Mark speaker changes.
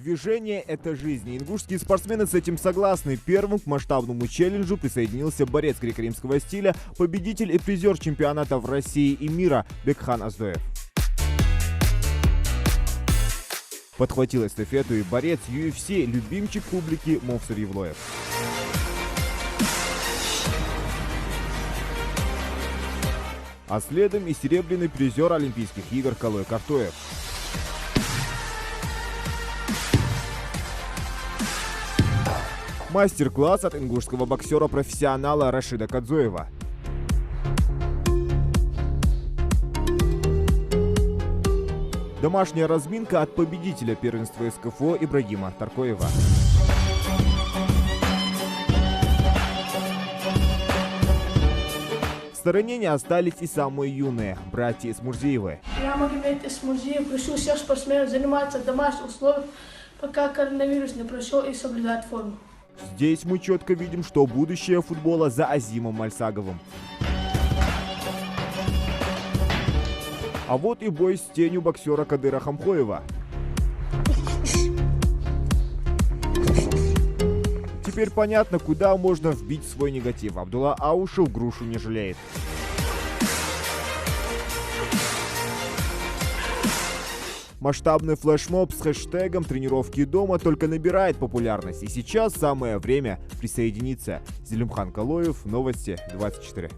Speaker 1: Движение – это жизнь. И ингушские спортсмены с этим согласны. Первым к масштабному челленджу присоединился борец греко-римского стиля, победитель и призер чемпионатов России и мира Бекхан Оздоев. Подхватил эстафету и борец UFC, любимчик публики Мовсар Евлоев. А следом и серебряный призер Олимпийских игр Калой Картоев. Мастер-класс от ингушского боксера-профессионала Рашида Кадзоева. Домашняя разминка от победителя первенства СКФО Ибрагима Таркоева. В стороне не остались и самые юные – братья Исмурзиевы.
Speaker 2: Я Магомед Исмурзиев, прошу всех спортсменов заниматься в домашних условиях, пока коронавирус не прошел, и соблюдать форму.
Speaker 1: Здесь мы четко видим, что будущее футбола за Азимом Мальсаговым. А вот и бой с тенью боксера Кадыра Хамхоева. Теперь понятно, куда можно вбить свой негатив. Абдулла Аушев грушу не жалеет. Масштабный флешмоб с хэштегом «Тренировки дома» только набирает популярность. И сейчас самое время присоединиться. Зелимхан Калоев, Новости 24.